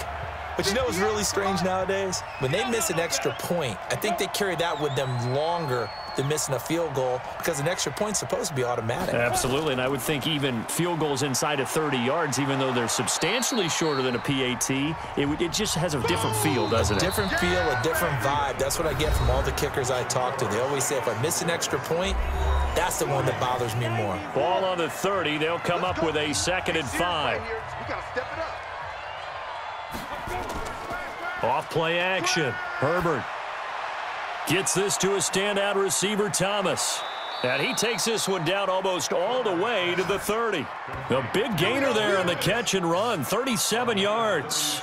But you know what's really strange nowadays? When they miss an extra point, I think they carry that with them longer than missing a field goal because an extra point's supposed to be automatic. Absolutely, and I would think even field goals inside of 30 yards, even though they're substantially shorter than a PAT, it just has a different feel, doesn't it? A different feel, a different vibe. That's what I get from all the kickers I talk to. They always say if I miss an extra point, that's the one that bothers me more. Ball on the 30. They'll come up with a 2nd and 5. Off play action. Herbert gets this to a standout receiver, Thomas. And he takes this one down almost all the way to the 30. A big gainer there on the catch and run, 37 yards.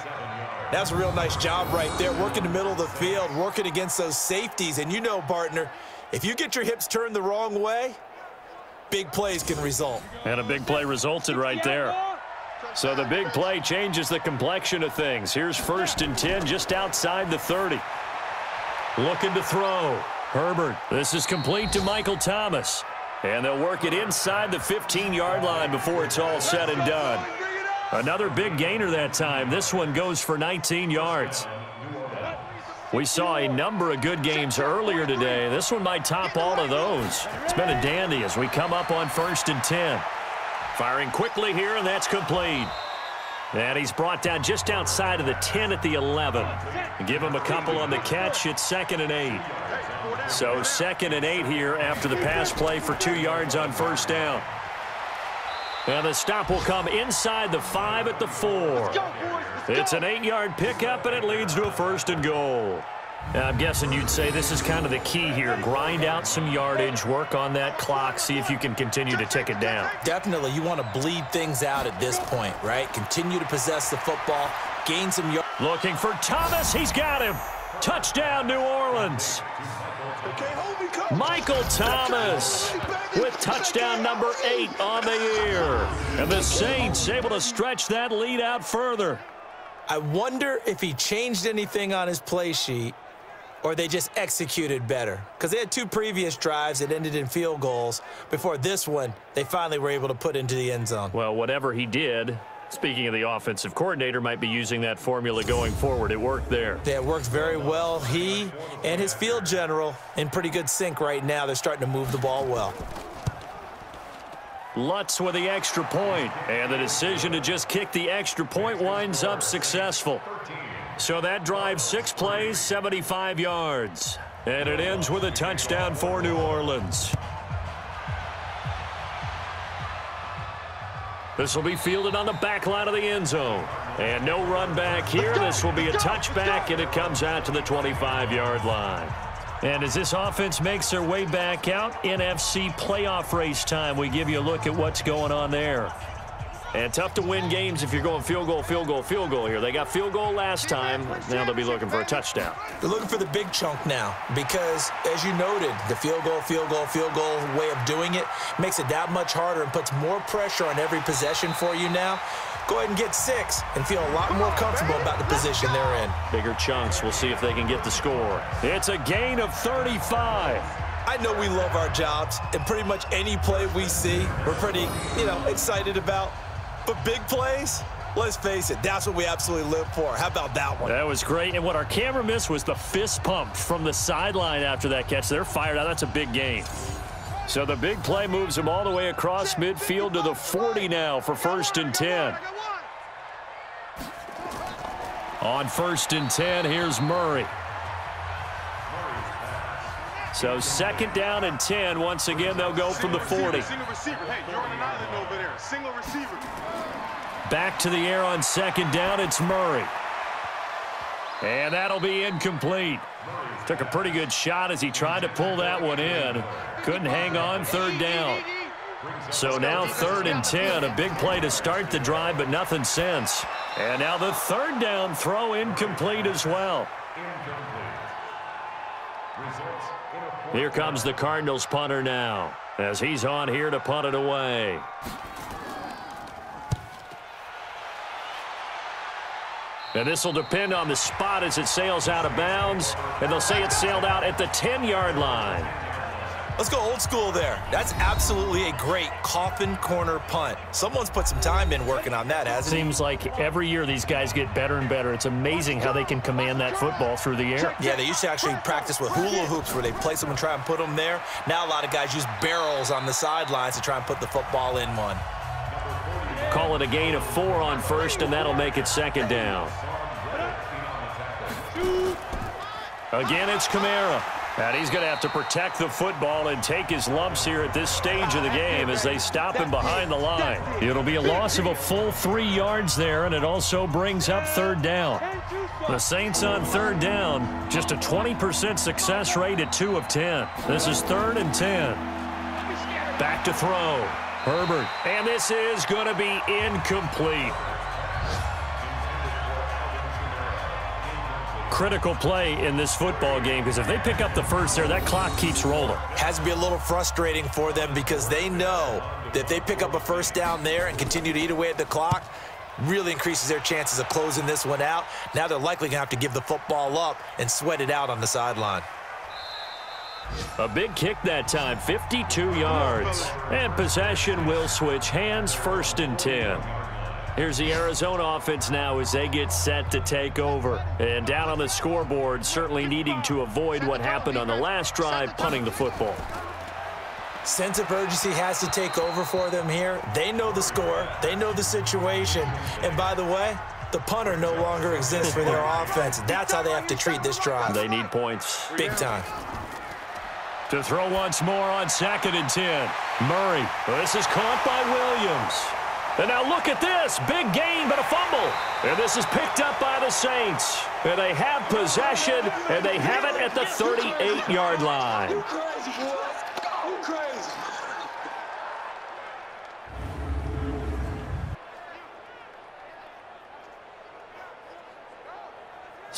That's a real nice job right there, working the middle of the field, working against those safeties. And you know, partner, if you get your hips turned the wrong way, big plays can result. And a big play resulted right there. So the big play changes the complexion of things. Here's 1st and 10 just outside the 30. Looking to throw. Herbert. This is complete to Michael Thomas. And they'll work it inside the 15-yard line before it's all said and done. Another big gainer that time. This one goes for 19 yards. We saw a number of good games earlier today. This one might top all of those. It's been a dandy as we come up on 1st and 10. Firing quickly here, and that's complete. And he's brought down just outside of the 10 at the 11. Give him a couple on the catch. It's 2nd and 8. So 2nd and 8 here after the pass play for 2 yards on 1st down. And the stop will come inside the 5 at the 4. It's an 8-yard pickup, and it leads to a 1st and goal. I'm guessing you'd say this is kind of the key here. Grind out some yardage, work on that clock, see if you can continue to tick it down. Definitely, you want to bleed things out at this point, right? Continue to possess the football, gain some yards. Looking for Thomas. He's got him. Touchdown, New Orleans. Michael Thomas with touchdown number 8 on the year. And the Saints able to stretch that lead out further. I wonder if he changed anything on his play sheet or they just executed better. Because they had 2 previous drives that ended in field goals. Before this one, they finally were able to put into the end zone. Well, whatever he did, speaking of the offensive coordinator, might be using that formula going forward. It worked there. Yeah, it works very well. He and his field general in pretty good sync right now. They're starting to move the ball well. Lutz with the extra point, and the decision to just kick the extra point winds up successful. So that drive, 6 plays, 75 yards. And it ends with a touchdown for New Orleans. This will be fielded on the back line of the end zone. And no run back here. This will be a touchback, and it comes out to the 25-yard line. And as this offense makes their way back out, NFC playoff race time, we give you a look at what's going on there. And tough to win games if you're going field goal, field goal, field goal here. They got field goal last time. Now they'll be looking for a touchdown. They're looking for the big chunk now because, as you noted, the field goal way of doing it makes it that much harder and puts more pressure on every possession for you now. Go ahead and get 6 and feel a lot more comfortable about the position they're in. Bigger chunks. We'll see if they can get the score. It's a gain of 35. I know we love our jobs, and pretty much any play we see, we're pretty, excited about. But big plays, let's face it, that's what we absolutely live for. How about that one? That was great, and what our camera missed was the fist pump from the sideline after that catch. They're fired out. That's a big gain. So the big play moves them all the way across midfield to the 40 now for 1st and 10. On 1st and 10, here's Murray. So 2nd down and 10. Once again, they'll go from the 40. Single receiver. Hey, you're on an island over there. Single receiver. Back to the air on 2nd down. It's Murray. And that'll be incomplete. Took a pretty good shot as he tried to pull that one in. Couldn't hang on 3rd down. So now 3rd and 10. A big play to start the drive, but nothing since. And now the 3rd down throw incomplete as well. Here comes the Cardinals punter now as he's on here to punt it away. And this will depend on the spot as it sails out of bounds. And they'll say it sailed out at the 10-yard line. Let's go old school there. That's absolutely a great coffin corner punt. Someone's put some time in working on that, hasn't he? Seems like every year these guys get better and better. It's amazing how they can command that football through the air. Yeah, they used to actually practice with hula hoops where they place them and try and put them there. Now a lot of guys use barrels on the sidelines to try and put the football in one. Call it a gain of 4 on 1st, and that'll make it 2nd down. Again, it's Kamara. And he's going to have to protect the football and take his lumps here at this stage of the game as they stop him behind the line. It'll be a loss of a full 3 yards there, and it also brings up 3rd down. The Saints on 3rd down, just a 20% success rate at 2 of 10. This is 3rd and 10. Back to throw. Herbert. And this is going to be incomplete. Critical play in this football game because if they pick up the first there, that clock keeps rolling. Has to be a little frustrating for them because they know that if they pick up a 1st down there and continue to eat away at the clock, really increases their chances of closing this one out. Now they're likely going to have to give the football up and sweat it out on the sideline. A big kick that time, 52 yards. And possession will switch hands, 1st and 10. Here's the Arizona offense now as they get set to take over. And down on the scoreboard, certainly needing to avoid what happened on the last drive, punting the football. Sense of urgency has to take over for them here. They know the score. They know the situation. And by the way, the punter no longer exists for their offense. That's how they have to treat this drive. They need points. Big time. To throw once more on 2nd and 10. Murray. This is caught by Williams. And now look at this. Big gain, but a fumble. And this is picked up by the Saints. And they have possession, and they have it at the 38-yard line. You crazy, boy. You crazy.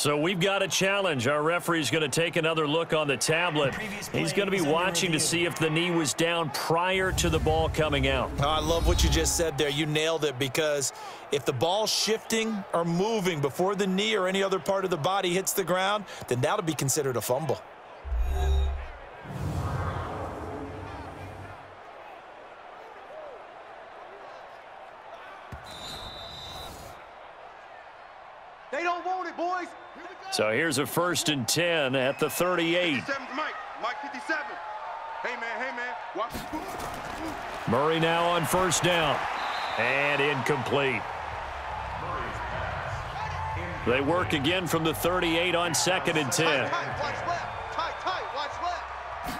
So we've got a challenge. Our referee's going to take another look on the tablet. He's going to be watching to see if the knee was down prior to the ball coming out. Oh, I love what you just said there. You nailed it, because if the ball's shifting or moving before the knee or any other part of the body hits the ground, then that'll be considered a fumble. They don't want it, boys. So here's a 1st and 10 at the 38. 57 Mike 57. Hey, man, watch this. Murray now on 1st down. And incomplete. They work again from the 38 on 2nd and 10. Tight, watch left. Tight, watch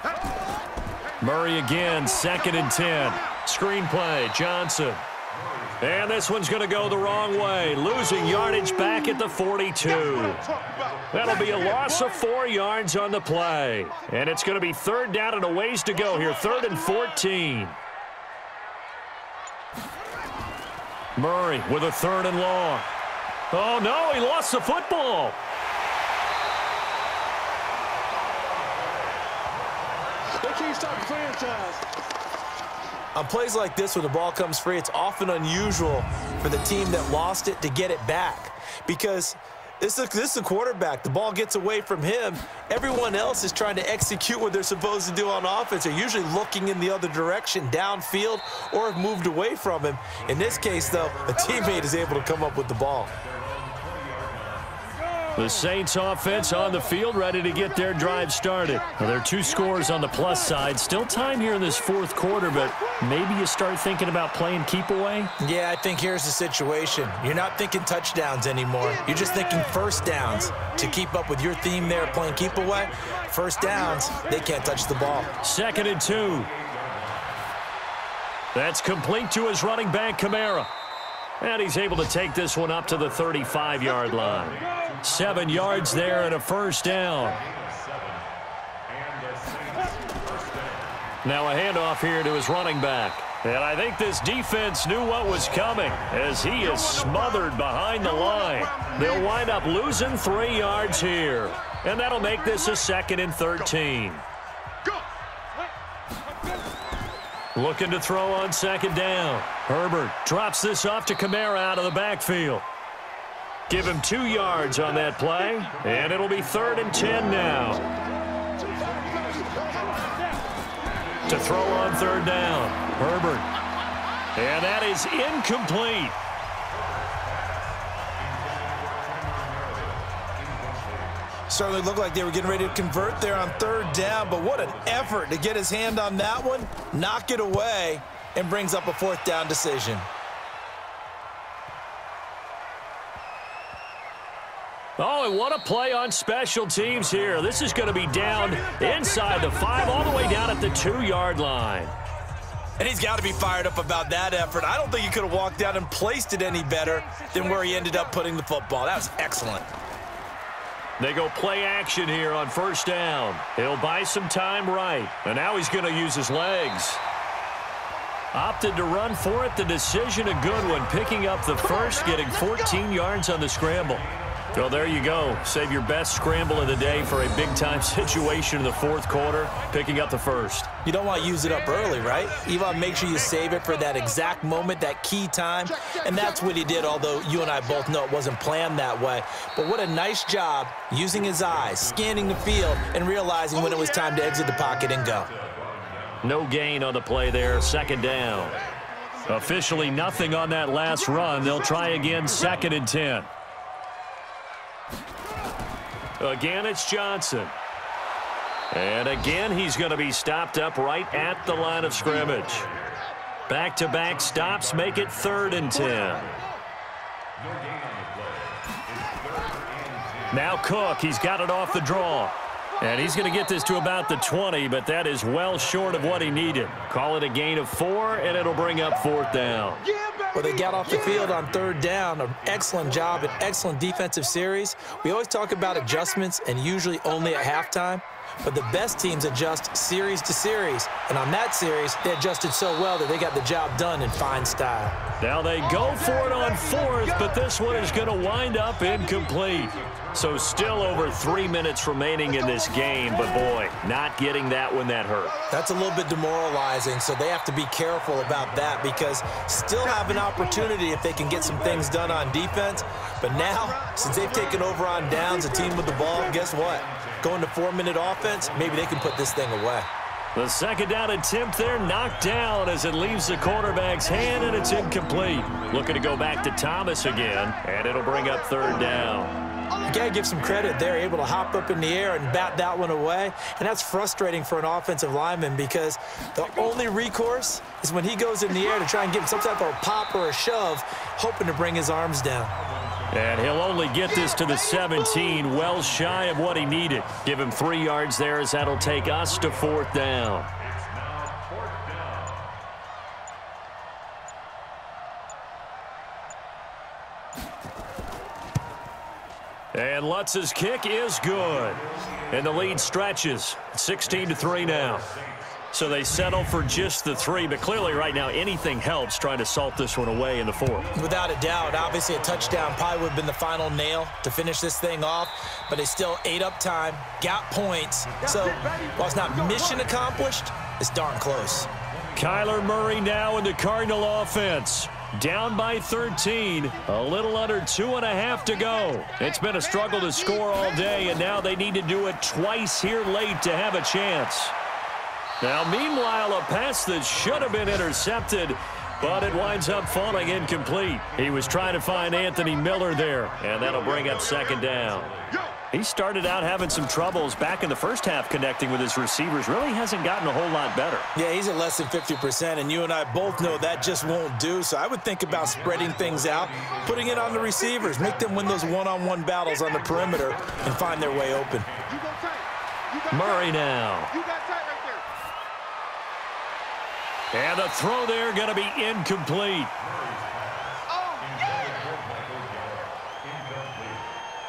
left. Murray again, 2nd and 10. Screen play, Johnson. And this one's going to go the wrong way, losing yardage back at the 42. That'll be a loss of 4 yards on the play. And it's going to be 3rd down and a ways to go here, 3rd and 14. Murray with a 3rd and long. Oh, no, he lost the football. They can't stop the franchise. On plays like this where the ball comes free, it's often unusual for the team that lost it to get it back, because this is the quarterback. The ball gets away from him. Everyone else is trying to execute what they're supposed to do on offense. They're usually looking in the other direction, downfield, or have moved away from him. In this case, though, a teammate is able to come up with the ball. The Saints offense on the field, ready to get their drive started. Well, there are 2 scores on the plus side. Still time here in this 4th quarter, but maybe you start thinking about playing keep away? Yeah, I think here's the situation. You're not thinking touchdowns anymore. You're just thinking 1st downs. To keep up with your theme there, playing keep away, 1st downs, they can't touch the ball. 2nd and 2. That's complete to his running back, Kamara. And he's able to take this one up to the 35-yard line. 7 yards there and a 1st down. Now a handoff here to his running back. And I think this defense knew what was coming, as he is smothered behind the line. They'll wind up losing 3 yards here. And that'll make this a 2nd and 13. Looking to throw on 2nd down. Herbert drops this off to Kamara out of the backfield. Give him 2 yards on that play, and it'll be 3rd and 10 now. To throw on 3rd down, Herbert. And that is incomplete. Certainly looked like they were getting ready to convert there on 3rd down, but what an effort to get his hand on that one, knock it away, and brings up a 4th down decision. Oh, and what a play on special teams here. This is going to be down inside the 5, all the way down at the 2-yard line. And he's got to be fired up about that effort. I don't think he could have walked out and placed it any better than where he ended up putting the football. That was excellent. They go play action here on 1st down. He'll buy some time right. And now he's going to use his legs. Opted to run for it. The decision a good one. Picking up the 1st, getting 14 yards on the scramble. Well, there you go. Save your best scramble of the day for a big-time situation in the 4th quarter, picking up the 1st. You don't want to use it up early, right? You want to make sure you save it for that exact moment, that key time. And that's what he did, although you and I both know it wasn't planned that way. But what a nice job using his eyes, scanning the field, and realizing when it was time to exit the pocket and go. No gain on the play there, 2nd down. Officially nothing on that last run. They'll try again, 2nd and 10. Again, it's Johnson. And again, he's going to be stopped up right at the line of scrimmage. Back-to-back stops make it 3rd and 10. Now Cook, he's got it off the draw. And he's going to get this to about the 20, but that is well short of what he needed. Call it a gain of 4, and it'll bring up 4th down. Well, they got off the field on 3rd down. An excellent job, an excellent defensive series. We always talk about adjustments, and usually only at halftime. but the best teams adjust series to series. And on that series, they adjusted so well that they got the job done in fine style. Now they go for it on fourth, but this one is going to wind up incomplete. So still over 3 minutes remaining in this game, but boy, not getting that one that hurt. That's a little bit demoralizing, so they have to be careful about that because still have an opportunity if they can get some things done on defense. But now, since they've taken over on downs, a team with the ball, guess what? Going to 4-minute offense, maybe they can put this thing away. The second down attempt there knocked down as it leaves the quarterback's hand, and it's incomplete. Looking to go back to Thomas again, and it'll bring up third down. You got to give some credit. They're able to hop up in the air and bat that one away, and that's frustrating for an offensive lineman because the only recourse is when he goes in the air to try and give him some type of a pop or a shove, hoping to bring his arms down. And he'll only get this to the 17, well shy of what he needed. Give him 3 yards there as that'll take us to fourth down. And Lutz's kick is good. And the lead stretches. 16-3 now. So they settle for just the 3, but clearly right now anything helps trying to salt this one away in the 4th. Without a doubt, obviously a touchdown probably would have been the final nail to finish this thing off, but they still ate up time, got points. So while it's not mission accomplished, it's darn close. Kyler Murray now in the Cardinal offense. Down by 13, a little under 2.5 to go. It's been a struggle to score all day, and now they need to do it twice here late to have a chance. Now, meanwhile, a pass that should have been intercepted, but it winds up falling incomplete. He was trying to find Anthony Miller there, and that'll bring up second down. He started out having some troubles back in the first half connecting with his receivers. Really hasn't gotten a whole lot better. Yeah, he's at less than 50%, and you and I both know that just won't do. So I would think about spreading things out, putting it on the receivers, make them win those one-on-one battles on the perimeter and find their way open. Murray now. And the throw there going to be incomplete.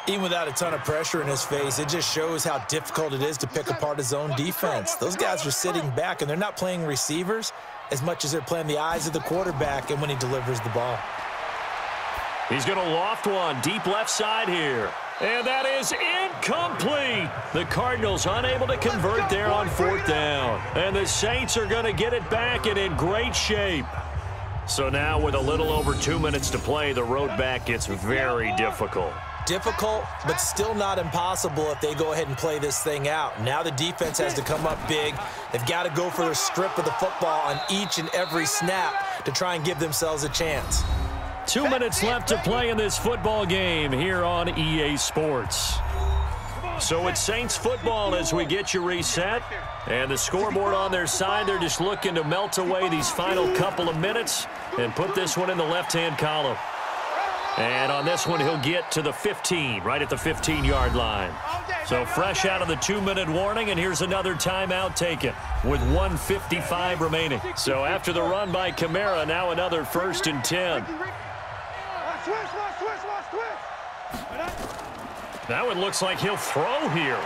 Even without a ton of pressure in his face, it just shows how difficult it is to pick apart his own defense. Those guys are sitting back, and they're not playing receivers as much as they're playing the eyes of the quarterback and when he delivers the ball. He's going to loft one deep left side here. And that is incomplete. The Cardinals unable to convert there on fourth down. And the Saints are going to get it back and in great shape. So now with a little over 2 minutes to play, the road back gets very difficult. Difficult, but still not impossible if they go ahead and play this thing out. Now the defense has to come up big. They've got to go for a strip of the football on each and every snap to try and give themselves a chance. 2 minutes left to play in this football game here on EA Sports. So it's Saints football as we get you reset. And the scoreboard on their side, they're just looking to melt away these final couple of minutes and put this one in the left-hand column. And on this one, he'll get to the 15, right at the 15-yard line. So fresh out of the 2-minute warning, and here's another timeout taken with 1:55 remaining. So after the run by Kamara, now another 1st and 10. That one looks like he'll throw here.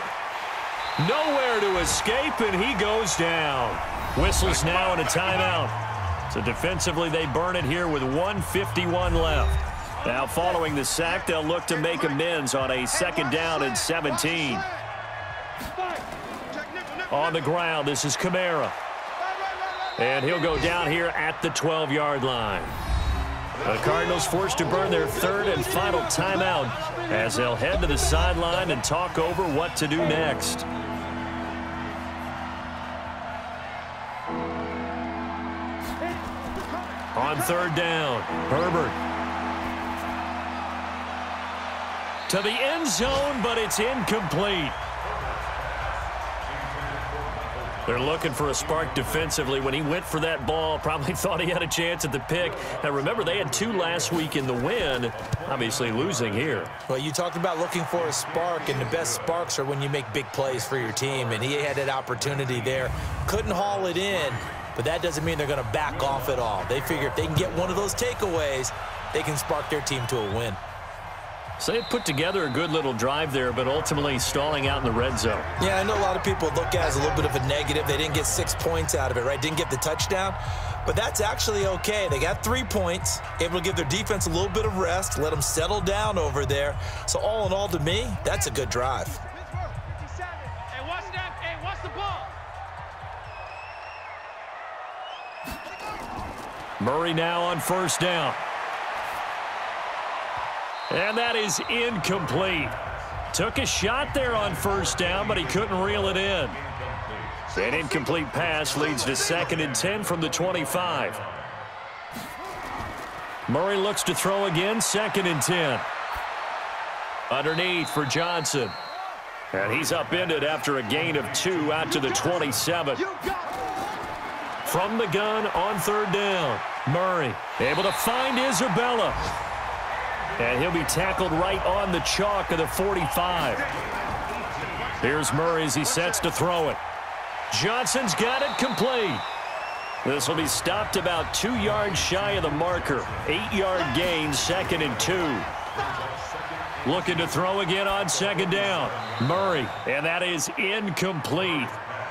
Nowhere to escape, and he goes down. Whistles now and a timeout. So defensively, they burn it here with 1:51 left. Now following the sack, they'll look to make amends on a 2nd down and 17. On the ground, this is Kamara. And he'll go down here at the 12-yard line. The Cardinals forced to burn their 3rd and final timeout as they'll head to the sideline and talk over what to do next. On 3rd down, Herbert. To the end zone, but it's incomplete. They're looking for a spark defensively. When he went for that ball, probably thought he had a chance at the pick. Now, remember, they had 2 last week in the win, obviously losing here. Well, you talked about looking for a spark, and the best sparks are when you make big plays for your team, and he had that opportunity there. Couldn't haul it in, but that doesn't mean they're going to back off at all. They figure if they can get one of those takeaways, they can spark their team to a win. So they put together a good little drive there, but ultimately stalling out in the red zone. Yeah, I know a lot of people look at it as a little bit of a negative. They didn't get 6 points out of it, right? Didn't get the touchdown. But that's actually okay. They got 3 points, able to give their defense a little bit of rest, let them settle down over there. So all in all, to me, that's a good drive. Hey, watch that. Hey, watch the ball. Murray now on first down. And that is incomplete. Took a shot there on first down, but he couldn't reel it in. An incomplete pass leads to 2nd and 10 from the 25. Murray looks to throw again, 2nd and 10. Underneath for Johnson. And he's upended after a gain of 2 out to the 27. From the gun on 3rd down. Murray able to find Isabella. And he'll be tackled right on the chalk of the 45. Here's Murray as he sets to throw it. Johnson's got it complete. This will be stopped about 2 yards shy of the marker. 8-yard gain, 2nd and 2. Looking to throw again on 2nd down. Murray, and that is incomplete.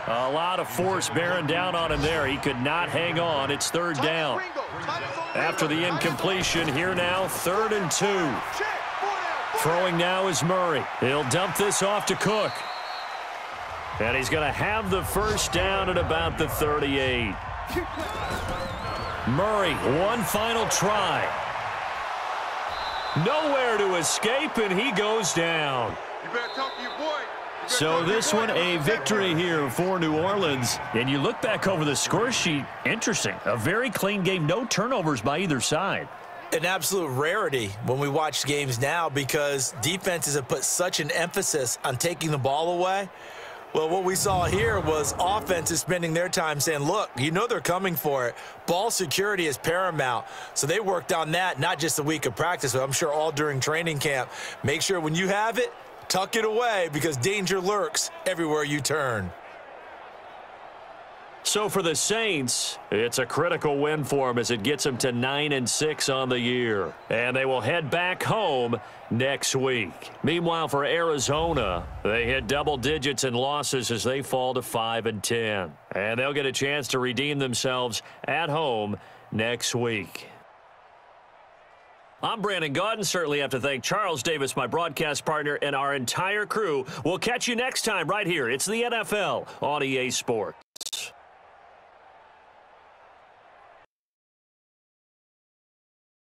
A lot of force bearing down on him there. He could not hang on. It's 3rd down. After the incompletion, here now, 3rd and 2. Throwing now is Murray. He'll dump this off to Cook. And he's going to have the first down at about the 38. Murray, one final try. Nowhere to escape, and he goes down. You better talk to your boy. So this one a victory here for New Orleans. And you look back over the score sheet, interesting. A very clean game, no turnovers by either side. An absolute rarity when we watch games now because defenses have put such an emphasis on taking the ball away. Well, what we saw here was offenses spending their time saying, look, you know they're coming for it. Ball security is paramount. So they worked on that, not just a week of practice, but I'm sure all during training camp. Make sure when you have it, tuck it away because danger lurks everywhere you turn. So for the Saints, it's a critical win for them as it gets them to 9-6 on the year. And they will head back home next week. Meanwhile, for Arizona, they hit double digits in losses as they fall to 5-10. And they'll get a chance to redeem themselves at home next week. I'm Brandon Gaudin. Certainly have to thank Charles Davis, my broadcast partner, and our entire crew. We'll catch you next time right here. It's the NFL on EA Sports.